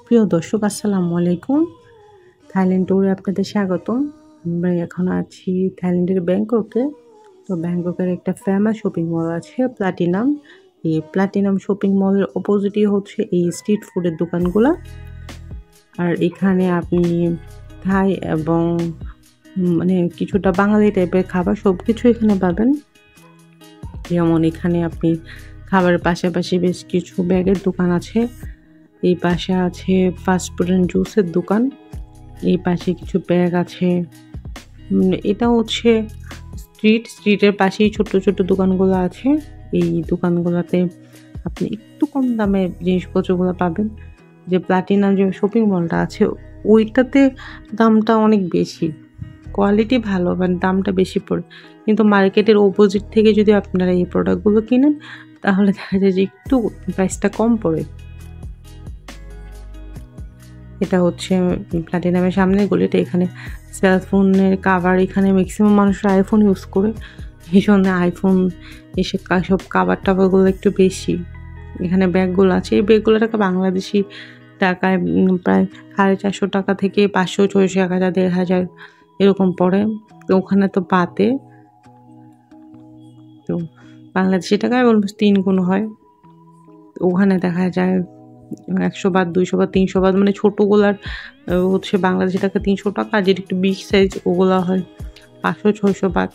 প্রিয় দর্শক আসসালামু আলাইকুম। থাইল্যান্ড ট্যুরে আপনাদের স্বাগতম। আমরা এখন আছি থাইল্যান্ডের ব্যাংককে। তো ব্যাংককের একটা ফেমাস শপিং মল আছে প্লাটিনাম। এই প্লাটিনাম শপিং মলের অপোজিটই হচ্ছে এই স্ট্রিট ফুডের দোকানগুলা। আর এখানে আপনি থাই এবং মানে কিছুটা বাঙালি টাইপের খাবার সবকিছু এখানে পাবেন। যেমন এখানে আপনি খাবারের পাশাপাশি বেশ কিছু ব্যাগের দোকান আছে। এই পাশে আছে ফাস্ট ফুড এন্ড জুসের দোকান। এই পাশে কিছু ব্যাগ আছে। এটা হচ্ছে স্ট্রিটের পাশেই ছোট ছোট দোকানগুলো আছে। এই দোকানগুলোতে আপনি একটু কম দামে জিনিসপত্রগুলো পাবেন। যে প্লাটিনাম যে শপিং মলটা আছে ওইটাতে দামটা অনেক বেশি, কোয়ালিটি ভালো বাট দামটা বেশি পড়ে। কিন্তু মার্কেটের অপোজিট থেকে যদি আপনারা এই প্রোডাক্টগুলো কিনেন তাহলে দেখা যায় যে একটু প্রাইসটা কম পড়ে। এটা হচ্ছে প্লাটিনামের সামনের গলিটা। এখানে সেলফোনের কাভার, এখানে ম্যাক্সিমাম মানুষ আইফোন ইউজ করে, এই জন্য আইফোন এসব কাভার টাভারগুলো একটু বেশি। এখানে ব্যাগগুলো আছে, এই ব্যাগগুলো টাকা বাংলাদেশি টাকায় প্রায় 450 টাকা থেকে 500, 600, 1000, 1500 এরকম পড়ে। তো ওখানে তো পাতে, তো বাংলাদেশি টাকায় অলমোস্ট 3 গুণ হয়। ওখানে দেখা যায় 100 বাদ, 200 বাদ, 300 বাদ, মানে ছোটোগুলার হচ্ছে বাংলাদেশি টাকা 300 টাকা, আর যেটা একটু বিগ সাইজ ওগুলা হয় 500, 600 বাদ।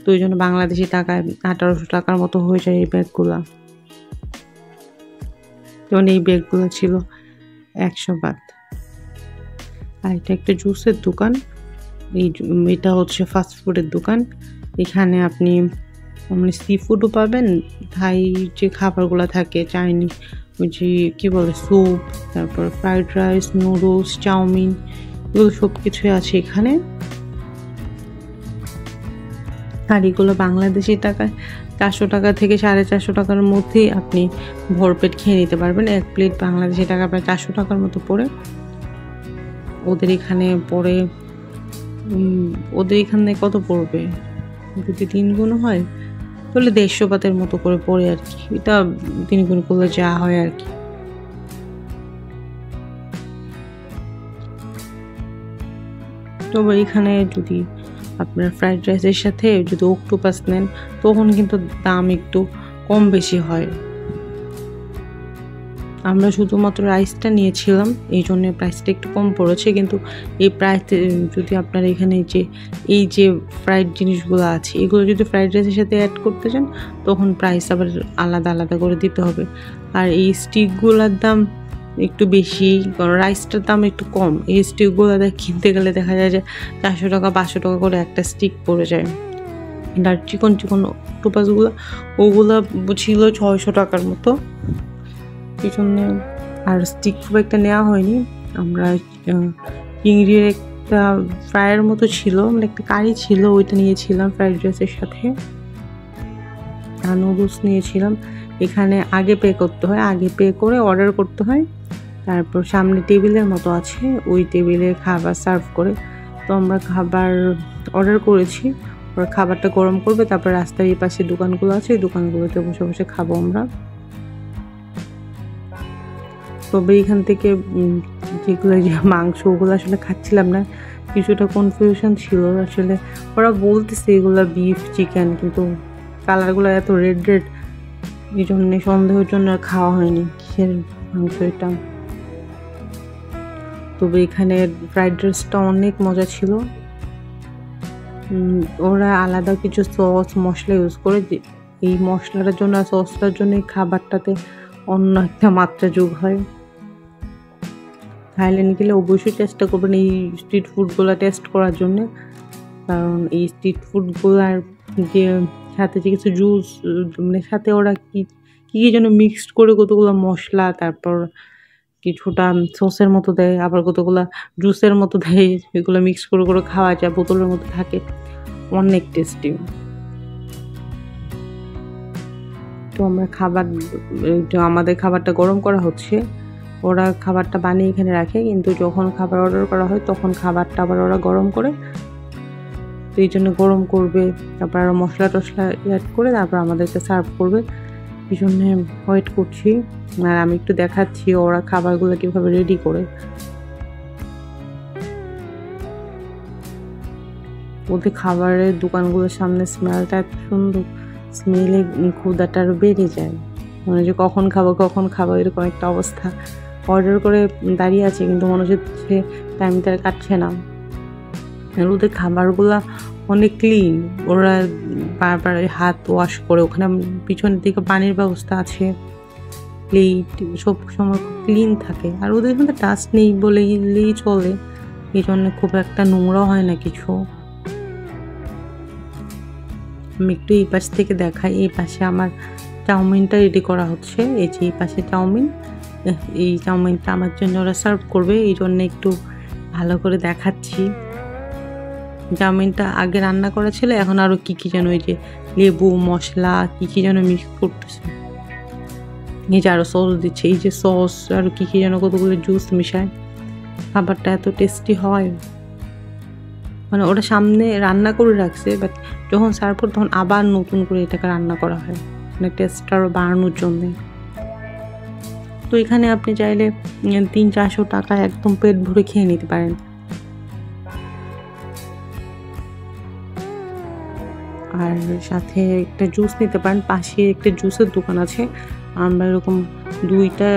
তো ওই জন্য বাংলাদেশি টাকায় 1800 টাকার মতো হয়ে যায় এই ব্যাগগুলা। যেমন এই ব্যাগগুলো ছিল 100 বাদ। আর এটা একটা জুসের দোকান। এটা হচ্ছে ফাস্ট ফুডের দোকান। এখানে আপনি মানে সি ফুডও পাবেন, থাই যে খাবারগুলো থাকে, চাইনিজ ওই যে কী বলে স্যুপ, তারপর ফ্রাইড রাইস, নুডলস, চাউমিন, এগুলো সব কিছুই আছে এখানে। আর এগুলো বাংলাদেশি টাকায় 400 টাকা থেকে 450 টাকার মধ্যেই আপনি ভরপেট খেয়ে নিতে পারবেন। এক প্লেট বাংলাদেশি টাকা প্রায় 400 টাকার মতো পড়ে। ওদের এখানে কত পড়বে যদি 3 গুণ হয় তাহলে 150 বাতের মতো করে পড়ে আর কি। এটা 3 গুণ করলে যা হয় আর কি। তবে এখানে যদি আপনার ফ্রাইড রাইসের সাথে যদি অক্টোপাস নেন তখন কিন্তু দাম একটু কম বেশি হয়। আমরা শুধুমাত্র রাইসটা নিয়েছিলাম, এই জন্য প্রাইসটা একটু কম পড়েছে। কিন্তু এই প্রাইসে যদি আপনারা এখানে এই যে ফ্রাইড জিনিসগুলো আছে এগুলো যদি ফ্রাইড রাইসের সাথে অ্যাড করতে চান তখন প্রাইস আবার আলাদা আলাদা করে দিতে হবে। আর এই স্টিকগুলোর দাম একটু বেশি, কারণ রাইসটার দাম একটু কম। এই স্টিকগুলো কিনতে গেলে দেখা যায় যে 400 টাকা 500 টাকা করে একটা স্টিক পড়ে যায়। আর চিকন অক্টোপাসগুলো ওগুলো ছিল 600 টাকার মতো। এই জন্যে আর স্টিক খুব একটা নেওয়া হয়নি। আমরা চিংড়ির একটা ফ্রাইয়ের মতো ছিল, মানে একটা কারি ছিল, ওইটা নিয়েছিলাম ফ্রাইড রাইসের সাথে। আর নুডলস নিয়েছিলাম। এখানে আগে পে করতে হয়, আগে পে করে অর্ডার করতে হয়। তারপর সামনে টেবিলের মতো আছে, ওই টেবিলে খাবার সার্ভ করে। তো আমরা খাবার অর্ডার করেছি, ওরা খাবারটা গরম করবে, তারপর রাস্তার এই পাশে দোকানগুলো আছে, এই দোকানগুলোতে বসে বসে খাবো আমরা। তবে এখান থেকে যেগুলো যে মাংস ওগুলো আসলে খাচ্ছিলাম না, কিছুটা কনফিউশন ছিল। আসলে ওরা বলতেছে এগুলো বিফ চিকেন, কিন্তু কালারগুলো এত রেড এই জন্য সন্দেহের জন্য আর খাওয়া হয়নি কিসের মাংস এটা। তবে এখানে ফ্রাইড রাইসটা অনেক মজা ছিল। ওরা আলাদা কিছু সস মশলা ইউজ করে, এই মশলাটার জন্য আর সসটার জন্য খাবারটাতে অন্য একটা মাত্রা যোগ হয়। থাইল্যান্ড গেলে অবশ্যই চেষ্টা করবেন এই স্ট্রিট ফুডগুলো টেস্ট করার জন্য, কারণ এই স্ট্রিট ফুডগুলার যে সাথে যে কিছু জুস, মানে সাথে ওরা কী যেন মিক্সড করে কতগুলো মশলা, তারপর কিছুটা সসের মতো দেয়, আবার কতগুলো জুসের মতো দেয়, এগুলো মিক্স করে করে খাওয়া যায়, বোতলের মতো থাকে, অনেক টেস্টি। তো আমরা আমাদের খাবারটা গরম করা হচ্ছে। ওরা খাবারটা বানিয়ে এখানে রাখে, কিন্তু যখন খাবার অর্ডার করা হয় তখন খাবারটা আবার ওরা গরম করে। তো এই জন্য গরম করবে, তারপর আরও মশলা টশলা অ্যাড করে তারপর আমাদেরকে সার্ভ করবে। এই জন্যে ওয়েট করছি। আর আমি একটু দেখাচ্ছি ওরা খাবারগুলো কীভাবে রেডি করে। ওদের খাবারের দোকানগুলোর সামনে স্মেলটা এত সুন্দর, স্মেলে ক্ষুধাটা আরও বেড়ে যায়, মনে হচ্ছে কখন খাবো এরকম একটা অবস্থা। অর্ডার করে দাঁড়িয়ে আছে কিন্তু মনে হচ্ছে টাইম তার কাটছে না। আর ওদের খাবারগুলা অনেক ক্লিন, ওরা বারবার হাত ওয়াশ করে, ওখানে পিছনের দিকে পানির ব্যবস্থা আছে, প্লেট সব সময় ক্লিন থাকে। আর ওদের মধ্যে ডাস্ট নেই বলেই চলে, এই জন্য খুব একটা নোংরা হয় না কিছু। আমি একটু এই পাশ থেকে দেখাই। এই পাশে আমার চাউমিনটা রেডি করা হচ্ছে। এই যে এই পাশে চাউমিন, এই চাউমিনটা আমার জন্য ওরা সার্ভ করবে, এই জন্য একটু ভালো করে দেখাচ্ছি। চাউমিনটা আগে রান্না করা ছিল, এখন আরও কী যেন ওই যে লেবু মশলা কী যেন মিক্স করতেছে। এই যে আরও সস দিচ্ছে, এই যে সস আরও কী যেন কতগুলো জুস মিশায়। খাবারটা এত টেস্টি হয়, মানে ওরা সামনে রান্না করে রাখছে, বাট যখন সার্ভ করে তখন আবার নতুন করে এটাকে রান্না করা হয়, মানে টেস্টটা আরও বাড়ানোর জন্যে। তো এখানে আপনি চাইলে 300-400 টাকায় একদম পেট ভরে খেয়ে নিতে পারেন। আর সাথে একটা জুস নিতে পারেন, পাশে একটা জুসের দোকান আছে। আমরা এরকম 2টা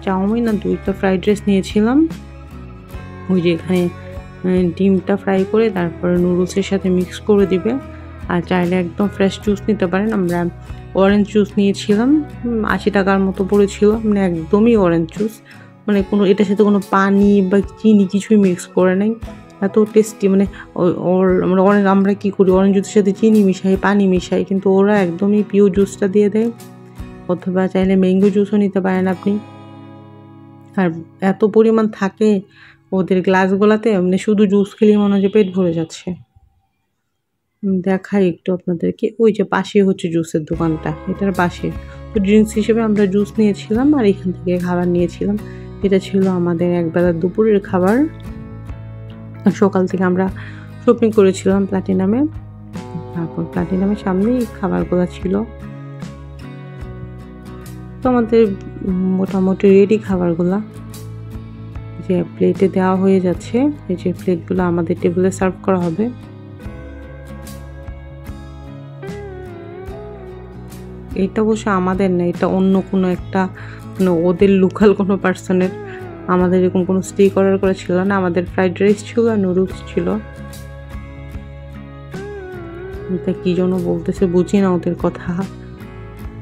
চাউমিন আর 2টা ফ্রাইড রাইস নিয়েছিলাম। ওই যে এখানে ডিমটা ফ্রাই করে তারপরে নুডলসের সাথে মিক্স করে দিবে। আর চাইলে একদম ফ্রেশ জুস নিতে পারেন। আমরা অরেঞ্জ জুস নিয়েছিলাম, 80 টাকার মতো পড়েছিল, মানে একদমই অরেঞ্জ জুস, মানে কোনো এটার সাথে কোনো পানি বা চিনি কিছুই মিক্স করে নাই, এত টেস্টি। মানে আমরা কী করি, অরেঞ্জ জুসের সাথে চিনি মিশাই, পানি মিশাই, কিন্তু ওরা একদমই পিওর জুসটা দিয়ে দেয়। অথবা চাইলে ম্যাঙ্গো জুসও নিতে পারেন আপনি। আর এত পরিমাণ থাকে ওদের গ্লাসগুলাতে, মানে শুধু জুস খেলেই মনে হয় যে পেট ভরে যাচ্ছে। দেখাই একটু আপনাদেরকে, ওই যে পাশে হচ্ছে জুসের দোকানটা, এটার পাশে। তো ড্রিঙ্কস হিসেবে আমরা জুস নিয়েছিলাম আর এখান থেকে খাবার নিয়েছিলাম। এটা ছিল আমাদের একবেলা দুপুরের খাবার। সকাল থেকে আমরা শপিং করেছিলাম প্লাটিনামে, তারপর প্লাটিনামের সামনেই খাবারগুলো ছিল। তো আমাদের মোটামুটি রেডি খাবারগুলা, যে প্লেটে দেওয়া হয়ে যাচ্ছে। এই যে প্লেটগুলো আমাদের টেবিলে সার্ভ করা হবে। এটা অবশ্য আমাদের না, এটা অন্য কোনো একটা, মানে ওদের লোকাল কোনো পার্সনের। আমাদের এরকম কোনো স্টেক অর্ডার করা ছিল না। আমাদের ফ্রাইড রাইস ছিল আর নুডলস ছিল। এটা কী জন্য বলতেছে বুঝি না ওদের কথা,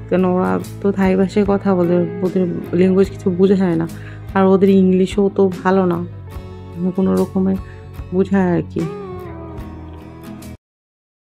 কেন ওরা তো থাই ভাষায় কথা বলে, ওদের ল্যাঙ্গুয়েজ কিছু বোঝা যায় না। আর ওদের ইংলিশও তো ভালো না, কোনো রকমের বোঝায় আর কি।